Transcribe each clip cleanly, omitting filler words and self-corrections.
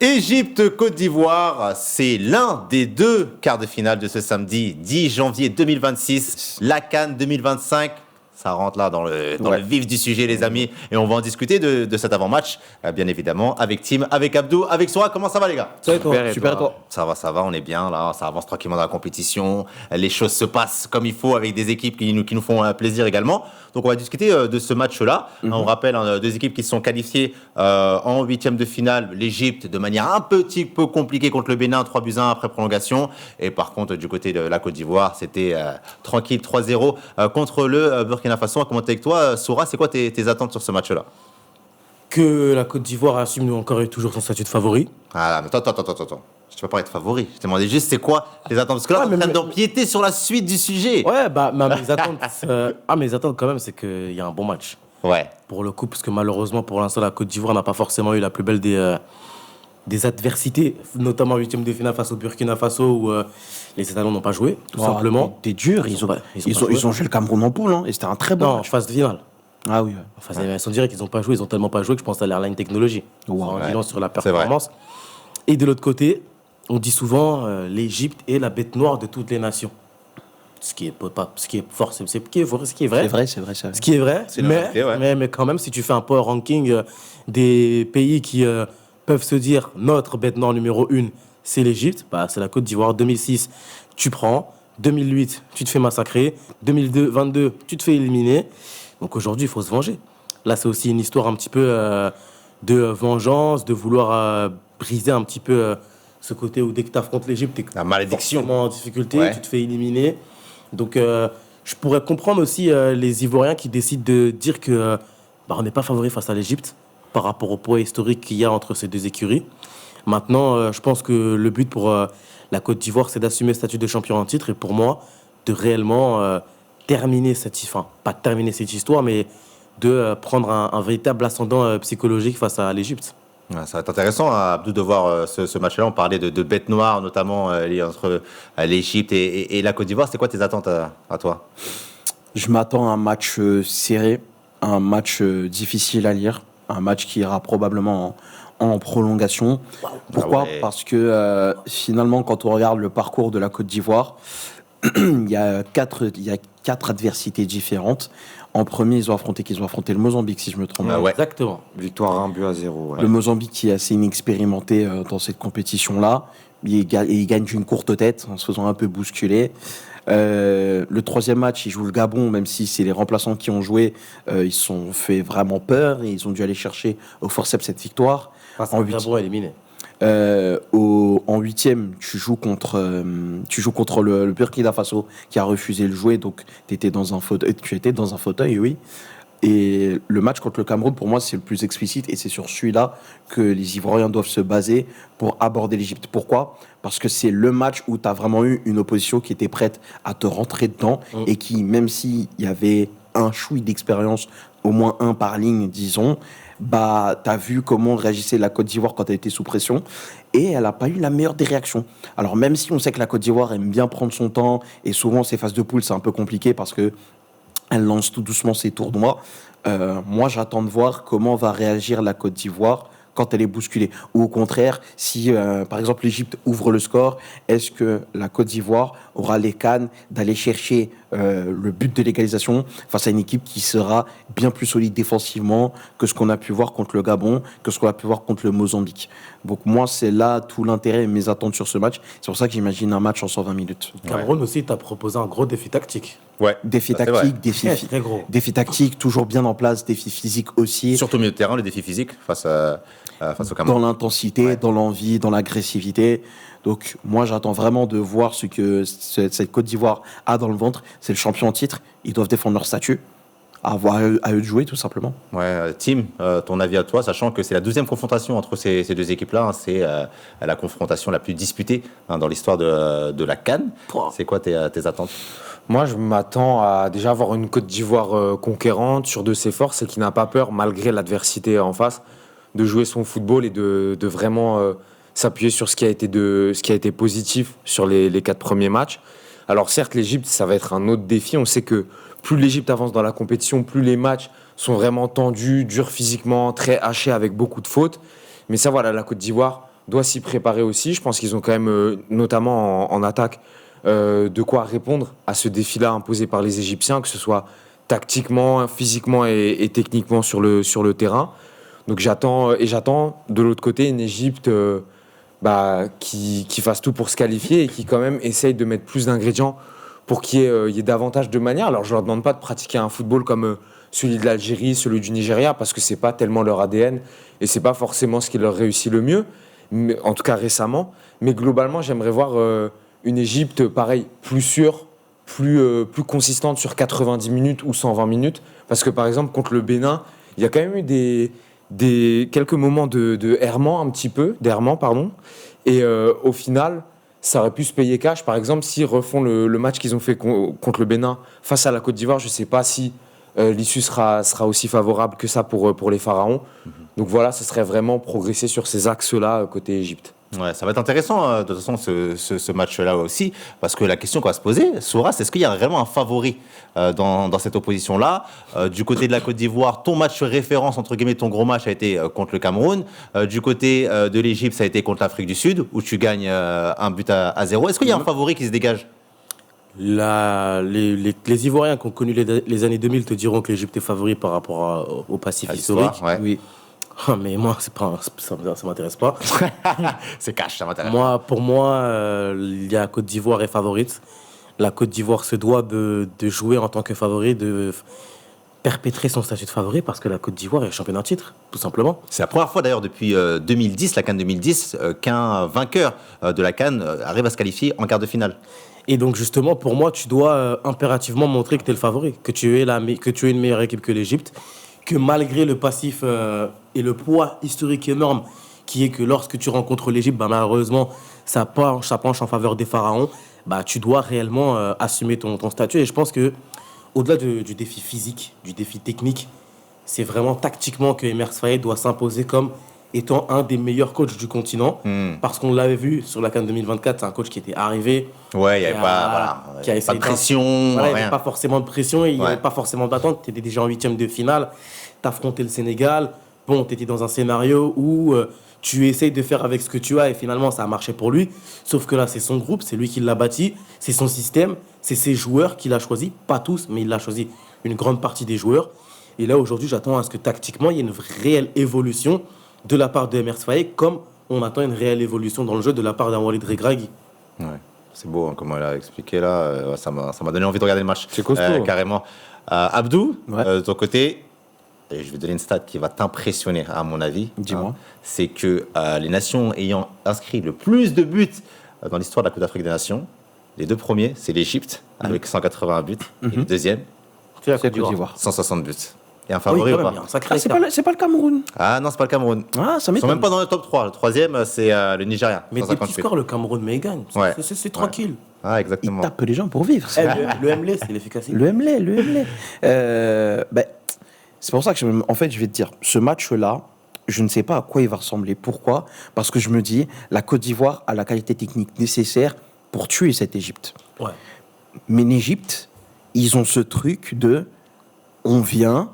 Égypte-Côte d'Ivoire, c'est l'un des deux quarts de finale de ce samedi 10 janvier 2026. La CAN 2025, ça rentre là dans le vif du sujet, les amis. Et on va en discuter de cet avant-match, bien évidemment, avec Tim, avec Abdou, avec Sora. Comment ça va, les gars? Super, toi. Ça va, on est bien là, ça avance tranquillement dans la compétition. Les choses se passent comme il faut avec des équipes qui nous font plaisir également. Donc on va discuter de ce match-là. On rappelle deux équipes qui se sont qualifiées en huitième de finale. L'Égypte de manière un petit peu compliquée contre le Bénin, 3-1 après prolongation. Et par contre, du côté de la Côte d'Ivoire, c'était tranquille, 3-0 contre le Burkina Faso. On va commenter avec toi. Sora, c'est quoi tes attentes sur ce match-là? Que la Côte d'Ivoire assume encore et toujours son statut de favori. Ah, mais attends. Je ne peux pas être favori. Je te demandais juste c'est quoi tes attentes. Parce que là, on est en train d'empiéter sur la suite du sujet. Ouais, mes attentes quand même, c'est qu'il y a un bon match. Ouais. Pour le coup, parce que malheureusement, pour l'instant, la Côte d'Ivoire n'a pas forcément eu la plus belle des adversités, notamment en huitième de finale face au Burkina Faso où les Étalons n'ont pas joué, tout simplement. T'es dur, ils ont joué le Cameroun en poule, hein, et c'était un très bon match. Phase de finale. Ah oui. Phase d'élimination directe, ils n'ont pas joué, ils ont tellement pas joué que je pense à l'Airline Technology. En disant sur la performance. Et de l'autre côté, on dit souvent l'Égypte est la bête noire de toutes les nations. Ce qui est vrai. Ce qui est vrai, mais quand même, si tu fais un power ranking des pays qui peuvent se dire notre bête noire numéro 1, c'est l'Égypte, c'est la Côte d'Ivoire. 2006, tu prends. 2008, tu te fais massacrer. 2022, tu te fais éliminer. Donc aujourd'hui, il faut se venger. Là, c'est aussi une histoire un petit peu de vengeance, de vouloir briser un petit peu ce côté où dès que tu affrontes l'Égypte, tu es la malédiction en difficulté, tu te fais éliminer. Donc je pourrais comprendre aussi les Ivoiriens qui décident de dire que on n'est pas favori face à l'Égypte par rapport au poids historique qu'il y a entre ces deux écuries. Maintenant, je pense que le but pour la Côte d'Ivoire, c'est d'assumer le statut de champion en titre et pour moi, de réellement terminer pas terminer cette histoire, mais de prendre un véritable ascendant psychologique face à l'Égypte. Ouais, ça va être intéressant, Abdou, de voir ce match-là. On parlait de bêtes noires, notamment entre l'Égypte et la Côte d'Ivoire. C'est quoi tes attentes à toi? Je m'attends à un match serré, un match difficile à lire, un match qui ira probablement en prolongation. Pourquoi ? Parce que finalement, quand on regarde le parcours de la Côte d'Ivoire, il y a quatre adversités différentes. En premier, ils ont affronté le Mozambique, si je me trompe. Exactement. Victoire 1-0. Ouais. Le Mozambique qui est assez inexpérimenté dans cette compétition-là. Il gagne d'une courte tête en se faisant un peu bousculer. Le troisième match, ils jouent le Gabon, même si c'est les remplaçants qui ont joué. Ils se sont fait vraiment peur et ils ont dû aller chercher au forceps cette victoire. Le Gabon éliminé. En huitième, tu joues contre le Burkina Faso qui a refusé le jouer, donc tu étais dans un fauteuil, oui. Et le match contre le Cameroun, pour moi, c'est le plus explicite et c'est sur celui-là que les Ivoiriens doivent se baser pour aborder l'Égypte. Pourquoi ? Parce que c'est le match où tu as vraiment eu une opposition qui était prête à te rentrer dedans et qui, même s'il y avait un chouï d'expérience, au moins un par ligne, disons, t'as vu comment réagissait la Côte d'Ivoire quand elle était sous pression et elle n'a pas eu la meilleure des réactions. Alors même si on sait que la Côte d'Ivoire aime bien prendre son temps et souvent ces phases de poule c'est un peu compliqué parce que elle lance tout doucement ses tournois, moi j'attends de voir comment va réagir la Côte d'Ivoire quand elle est bousculée. Ou au contraire, si par exemple l'Égypte ouvre le score, est-ce que la Côte d'Ivoire aura les cannes d'aller chercher le but de l'égalisation face à une équipe qui sera bien plus solide défensivement que ce qu'on a pu voir contre le Gabon, que ce qu'on a pu voir contre le Mozambique. Donc moi, c'est là tout l'intérêt et mes attentes sur ce match. C'est pour ça que j'imagine un match en 120 minutes. Cameroun aussi t'a proposé un gros défi tactique. Ouais. Défi tactique, toujours bien en place, défi physique aussi. Surtout au milieu de terrain, le défi physique face au Cameroun. Dans l'intensité, dans l'envie, dans l'agressivité. Donc moi j'attends vraiment de voir ce que cette Côte d'Ivoire a dans le ventre. C'est le champion en titre, ils doivent défendre leur statut, à eux de jouer tout simplement. Ouais, Tim, ton avis à toi, sachant que c'est la 12e confrontation entre ces deux équipes-là, c'est la confrontation la plus disputée dans l'histoire de la CAN. C'est quoi tes attentes? Moi, je m'attends à déjà avoir une Côte d'Ivoire conquérante, sûre de ses forces et qui n'a pas peur, malgré l'adversité en face, de jouer son football et de vraiment s'appuyer sur ce qui a été positif sur les 4 premiers matchs. Alors certes, l'Égypte, ça va être un autre défi. On sait que plus l'Égypte avance dans la compétition, plus les matchs sont vraiment tendus, durs physiquement, très hachés avec beaucoup de fautes. Mais ça, voilà, la Côte d'Ivoire, doit s'y préparer aussi. Je pense qu'ils ont quand même, notamment en attaque, de quoi répondre à ce défi-là imposé par les Égyptiens, que ce soit tactiquement, physiquement et techniquement sur le terrain. Donc j'attends de l'autre côté une Égypte qui fasse tout pour se qualifier et qui quand même essaye de mettre plus d'ingrédients pour qu'il y ait davantage de manières. Alors je leur demande pas de pratiquer un football comme celui de l'Algérie, celui du Nigeria, parce que c'est pas tellement leur ADN et c'est pas forcément ce qui leur réussit le mieux, mais, en tout cas récemment. Mais globalement, j'aimerais voir une Égypte, pareil, plus sûre, plus consistante sur 90 minutes ou 120 minutes. Parce que par exemple, contre le Bénin, il y a quand même eu quelques moments d'errement, et au final, ça aurait pu se payer cash. Par exemple, s'ils refont le match qu'ils ont fait contre le Bénin face à la Côte d'Ivoire, je ne sais pas si l'issue sera aussi favorable que ça pour les Pharaons. Donc voilà, ce serait vraiment progresser sur ces axes-là côté Égypte. Ouais, ça va être intéressant, de toute façon, ce match-là aussi, parce que la question qu'on va se poser, Soura, c'est est-ce qu'il y a vraiment un favori dans cette opposition-là? Du côté de la Côte d'Ivoire, ton match référence, entre guillemets, ton gros match a été contre le Cameroun. Du côté de l'Égypte, ça a été contre l'Afrique du Sud, où tu gagnes 1-0. Est-ce qu'il y a un favori qui se dégage? Les Ivoiriens qui ont connu les années 2000 te diront que l'Égypte est favori par rapport au passif historique. Ouais. Oui. Ah, mais moi, ça m'intéresse pas. C'est cash, ça m'intéresse. Pour moi, la Côte d'Ivoire est favorite. La Côte d'Ivoire se doit de jouer en tant que favori, de perpétrer son statut de favori, parce que la Côte d'Ivoire est championne en titre, tout simplement. C'est la première fois d'ailleurs depuis 2010, la CAN 2010, qu'un vainqueur de la CAN arrive à se qualifier en quart de finale. Et donc justement, pour moi, tu dois impérativement montrer que tu es le favori, que tu es une meilleure équipe que l'Égypte, que malgré le passif et le poids historique énorme qui est que lorsque tu rencontres l'Égypte, malheureusement, ça penche en faveur des Pharaons, tu dois réellement assumer ton statut. Et je pense que au-delà du défi physique, du défi technique, c'est vraiment tactiquement que Emerse Faé doit s'imposer comme étant un des meilleurs coachs du continent. Parce qu'on l'avait vu sur la CAN 2024, c'est un coach qui était arrivé. Ouais, il n'y avait pas de pression. Voilà, il n'y avait pas forcément de pression, il n'y avait pas forcément d'attente. Tu étais déjà en 8e de finale, tu affrontais le Sénégal. Bon, tu étais dans un scénario où tu essayes de faire avec ce que tu as et finalement ça a marché pour lui. Sauf que là, c'est son groupe, c'est lui qui l'a bâti, c'est son système, c'est ses joueurs qu'il a choisi. Pas tous, mais il a choisi une grande partie des joueurs. Et là, aujourd'hui, j'attends à ce que tactiquement, il y ait une réelle évolution de la part de Emerse Faé, comme on attend une réelle évolution dans le jeu de la part d'un Walid Regragui. Ouais, c'est beau, hein, comme elle a expliqué là. Ça m'a donné envie de regarder le match. C'est costaud. Carrément. Abdou, Ouais. de ton côté, et je vais donner une stat qui va t'impressionner, à mon avis. Dis-moi. C'est que les nations ayant inscrit le plus de buts dans l'histoire de la Coupe d'Afrique des Nations, les deux premiers, c'est l'Égypte, avec 181 buts. Et le deuxième, C'est la C'est Côte Côte d'Ivoire. d'Ivoire. 160 buts. Et un Ah oui, favori quand ou même, pas? il y a un sacré Ah, c'est écart. pas le Cameroun. Ah non, c'est pas le Cameroun. Ah, ça Ils sont m'étonne. même pas dans le top 3. Le troisième, c'est le Nigeria. Mais des petits 158. scores, le Cameroun, mais il gagne. Ouais. C'est tranquille. Ah, Il exactement. tape les gens pour vivre. Le MLE, c'est l'efficacité. Le MLE. C'est pour ça que en fait, je vais te dire, ce match-là, je ne sais pas à quoi il va ressembler. Pourquoi? Parce que je me dis, la Côte d'Ivoire a la qualité technique nécessaire pour tuer cette Égypte. Ouais. Mais l'Égypte, ils ont ce truc de, on vient,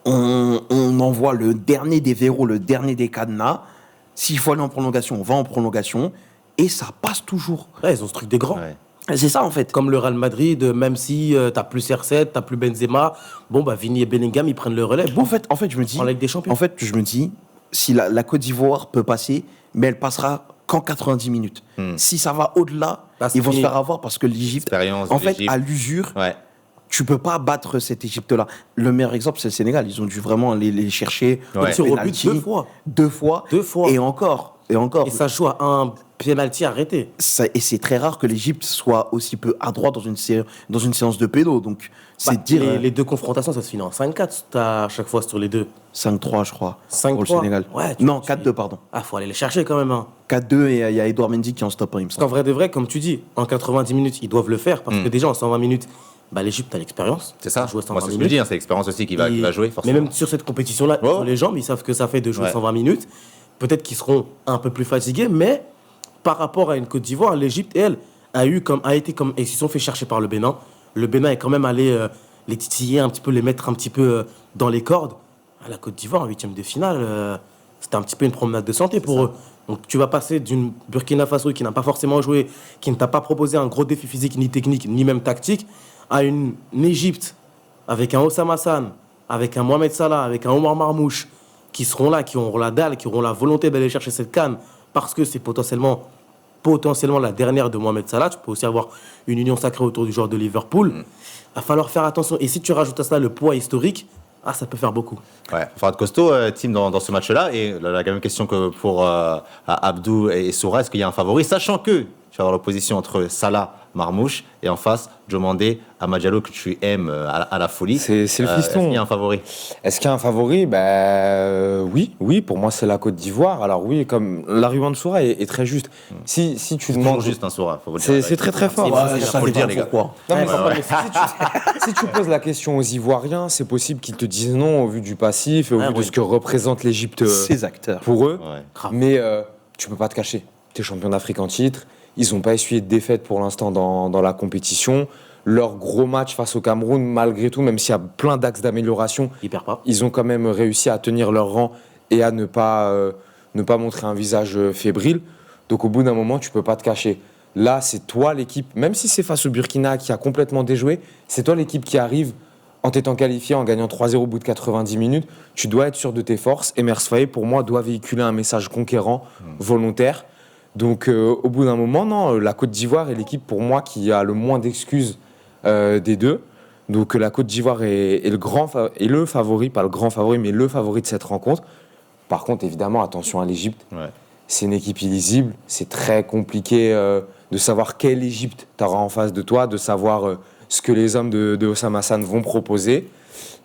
on envoie le dernier des verrous, le dernier des cadenas. S'il faut aller en prolongation, on va en prolongation. Et ça passe toujours. Ouais, ils ont ce truc des grands. Ouais. C'est ça, en fait. Comme le Real Madrid, même si t'as plus CR7, t'as plus Benzema, Vini et Bellingham, ils prennent le relais. En fait, je me dis, En Ligue des Champions. en fait, je me dis, si la Côte d'Ivoire peut passer, mais elle passera qu'en 90 minutes. Si ça va au-delà, c'est ils vont se fini. faire avoir parce que l'Égypte, Expérience en de fait, l'Égypte. à l'usure, Ouais. tu peux pas battre cette Égypte-là. Le meilleur exemple, c'est le Sénégal. Ils ont dû vraiment les chercher. Ouais. Tir au but Penalty. 2 fois. Deux fois. Deux fois. Et encore. Et ça joue à un penalty arrêté. Et c'est très rare que l'Égypte soit aussi peu adroit dans une séance de pédo. Donc, c'est dire Les deux confrontations, ça se finit en 5-4 à chaque fois sur les deux. 5-3, je crois, 5-3. pour le Sénégal. Ouais, Non, 4-2, pardon. Ah, faut aller les chercher quand même. Hein. 4-2 et il y a Edouard Mendy qui est en stop, il me Parce semble. qu'en vrai de vrai, comme tu dis, en 90 minutes, ils doivent le faire. Parce que déjà, en 120 minutes, l'Égypte a l'expérience. C'est ça. Jouer Moi, 120 c'est ce que je minutes. dis. Hein, c'est l'expérience aussi qui va jouer, Mais forcément. même sur cette compétition-là, ils Ouais. ont les jambes, ils savent que ça fait de jouer Ouais. 120 minutes. Peut-être qu'ils seront un peu plus fatigués, mais par rapport à une Côte d'Ivoire, l'Égypte, elle, ils se sont fait chercher par le Bénin. Le Bénin est quand même allé les titiller un petit peu, les mettre un petit peu dans les cordes. La Côte d'Ivoire, en 8e de finale, c'était un petit peu une promenade de santé pour eux. Donc tu vas passer d'une Burkina Faso qui n'a pas forcément joué, qui ne t'a pas proposé un gros défi physique, ni technique, ni même tactique, à une Égypte avec un Oussama Hassan, avec un Mohamed Salah, avec un Omar Marmouche, qui seront là, qui auront la dalle, qui auront la volonté d'aller chercher cette CAN, parce que c'est potentiellement la dernière de Mohamed Salah. Tu peux aussi avoir une union sacrée autour du joueur de Liverpool. Il va falloir faire attention. Et si tu rajoutes à cela le poids historique, ça peut faire beaucoup. Ouais, il faudra être costaud, Tim, dans ce match-là. Et la même question que pour Abdou et Soura, est-ce qu'il y a un favori? Sachant que tu vas avoir l'opposition entre Salah, Marmouche, et en face, Diomandé, Amad Diallo, que tu aimes à la folie. C'est le fiston. Est-ce qu'il y a un favori? Est-ce qu'il y a un favori? Oui, pour moi c'est la Côte d'Ivoire. Alors oui, comme l'argument de Soura est très juste. Si tu C'est demandes, toujours juste un Soura, faut vous le dire. c'est très fort. Ça faut le dire, les gars. Pourquoi Non, mais si tu poses la question aux Ivoiriens, c'est possible qu'ils te disent non au vu du passif et au vu de ce que représente l'Égypte Ces acteurs. pour eux. Ouais. Mais tu peux pas te cacher. Tu es champion d'Afrique en titre. Ils n'ont pas essuyé de défaite pour l'instant dans la compétition. Leur gros match face au Cameroun, malgré tout, même s'il y a plein d'axes d'amélioration, Il perd pas. ils ont quand même réussi à tenir leur rang et à ne pas montrer un visage fébrile. Donc au bout d'un moment, tu peux pas te cacher. Là, c'est toi l'équipe, même si c'est face au Burkina qui a complètement déjoué, c'est toi l'équipe qui arrive en t'étant qualifié, en gagnant 3-0 au bout de 90 minutes. Tu dois être sûr de tes forces. Et Mers Faye, pour moi, doit véhiculer un message conquérant, volontaire. Donc au bout d'un moment, non, la Côte d'Ivoire est l'équipe pour moi qui a le moins d'excuses des deux. Donc la Côte d'Ivoire est le favori, pas le grand favori, mais le favori de cette rencontre. Par contre, évidemment, attention à l'Égypte. Ouais. C'est une équipe illisible. C'est très compliqué de savoir quelle Égypte tu auras en face de toi, de savoir ce que les hommes de Oussama Hassan vont proposer.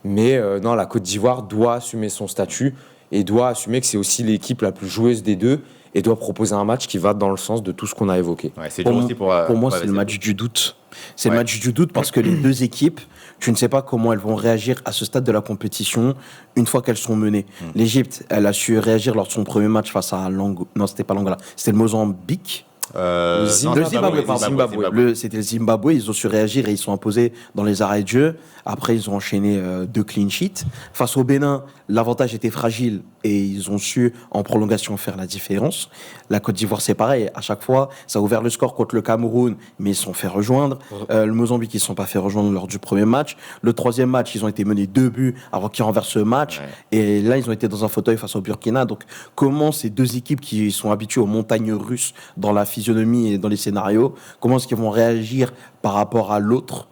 Mais non, la Côte d'Ivoire doit assumer son statut et doit assumer que c'est aussi l'équipe la plus joueuse des deux et doit proposer un match qui va dans le sens de tout ce qu'on a évoqué. Ouais, c'est Pour dur moi, aussi pour moi, ouais, c'est le vas-y. match du doute. C'est Ouais. le match du doute parce que les deux équipes, tu ne sais pas comment elles vont réagir à ce stade de la compétition une fois qu'elles sont menées. L'Égypte, elle a su réagir lors de son premier match face à non, c'était pas l'Angola, c'était le Mozambique. Non, Zimbabwe, pardon. Zimbabwe. C'était le Zimbabwe, ils ont su réagir et ils sont imposés dans les arrêts de jeu. Après, ils ont enchaîné 2 clean sheets. Face au Bénin, l'avantage était fragile et ils ont su, en prolongation, faire la différence. La Côte d'Ivoire, c'est pareil. À chaque fois, ça a ouvert le score contre le Cameroun, mais ils se sont fait rejoindre. Le Mozambique, ils ne se sont pas fait rejoindre lors du premier match. Le troisième match, ils ont été menés 2 buts avant qu'ils renversent ce match. Ouais. Et là, ils ont été dans un fauteuil face au Burkina. Donc, comment ces deux équipes qui sont habituées aux montagnes russes dans la physionomie et dans les scénarios, comment est-ce qu'ils vont réagir par rapport à l'autre?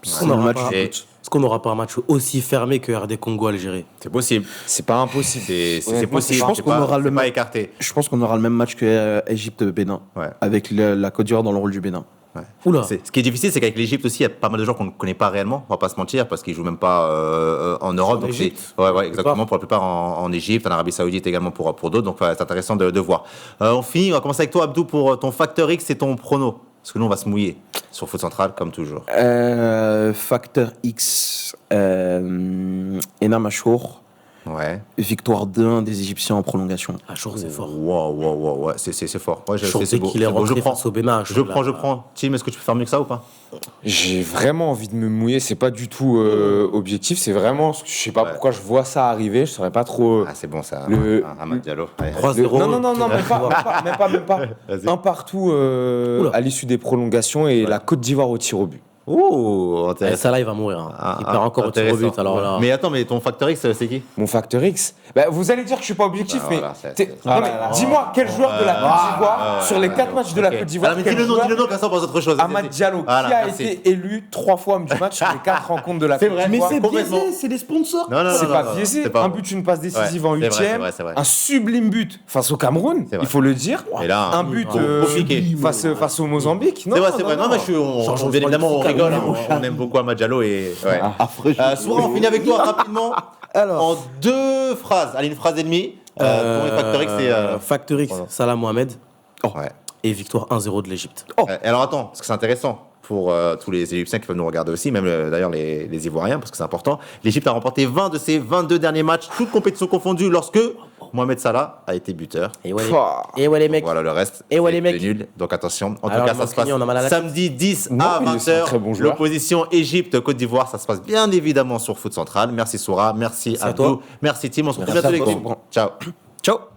C'est le match du Et- doute. Est-ce qu'on n'aura pas un match aussi fermé que RD Congo-Algérie? C'est possible. C'est pas impossible. C'est Honnêtement, possible. je pense C'est qu'on pas- aura c'est le pas même- écarté. Je pense qu'on aura le même match que Égypte-Bénin, Ouais. avec la Côte d'Ivoire dans le rôle du Bénin. Oula. Ce qui est difficile, c'est qu'avec l'Égypte aussi, il y a pas mal de joueurs qu'on ne connaît pas réellement, on va pas se mentir, parce qu'ils jouent même pas en Europe. Donc Égypte, ouais, exactement, pour la plupart en Égypte, en Arabie Saoudite également pour d'autres. Donc c'est intéressant de voir. On finit, on va commencer avec toi, Abdou, pour ton facteur X et ton prono. Parce que nous, on va se mouiller sur Foot Central, comme toujours. Facteur X, Enam Achour, Ouais. victoire 2-1 des Égyptiens en prolongation. Achour, c'est fort. Wow, ouais, c'est fort. Ouais, Achour, c'est dès beau. qu'il est C'est beau. rentré Je prends. face au Bénin, Je Achour, là, prends. Tim, est-ce que tu peux faire mieux que ça ou pas? J'ai vraiment envie de me mouiller. C'est pas du tout objectif. C'est vraiment, je sais pas Ouais. pourquoi je vois ça arriver. Je saurais pas trop. Ah, c'est bon ça. Amad Diallo. Ouais. 3-0. Non, même pas. Vas-y. Un partout à l'issue des prolongations et la Côte d'Ivoire au tir au but. Ouh, Et intéressant. ça là, il va mourir. Hein. Ah, Il perd encore au tir au intéressant. but. Alors là, Mais attends, mais ton facteur X, c'est qui? Mon facteur X. Bah, vous allez dire que je suis pas objectif, Ah, mais, voilà, c'est- t'es- c'est- non, mais dis-moi quel joueur de la Côte d'Ivoire sur les 4 matchs de la Ok. Côte d'Ivoire, Alors, mais quel dis-le nom, joueur- comme ça, on pense autre chose. Amad Diallo, Voilà, qui a merci. été élu 3 fois homme du match sur les 4 rencontres de la C'est Côte vrai, d'Ivoire. mais c'est complètement- c'est les sponsors. Non, C'est pas non, biaisé. c'est pas Un bon. but, une passe décisive Ouais, en c'est vrai, 8e. c'est vrai. Un sublime but face au Cameroun, C'est vrai. il faut le dire. Et là, un but compliqué. face au Mozambique. C'est vrai. Non, mais bien évidemment, on rigole. On aime beaucoup Amad Diallo et. Ouais. Affreux. Souvent, on finit avec toi rapidement. Alors. En 2 phrases. Allez, une phrase et demie. Pour les facteurs X, c'est. Facteur X, Salah Mohamed Ouais. et victoire 1-0 de l'Égypte. Alors attends, parce que c'est intéressant pour tous les Égyptiens qui peuvent nous regarder aussi, même d'ailleurs les Ivoiriens, parce que c'est important. L'Égypte a remporté 20 de ses 22 derniers matchs, toutes compétitions confondues, lorsque Mohamed Salah a été buteur. Et ouais, Pouah. et ouais les mecs. Voilà, le reste, Et ouais, c'est les mecs. nul. Donc attention. En Alors, tout cas, le ça se passe Mancini, on a mal à la tête. samedi 10 Non, à mais c'est un 20h. très bon joueur. L'opposition Égypte-Côte d'Ivoire, ça se passe bien évidemment sur Foot Central. Merci Soura, merci à Abdou, toi. merci Tim. On se retrouve Merci bientôt à les toi. gars. Ciao. Ciao.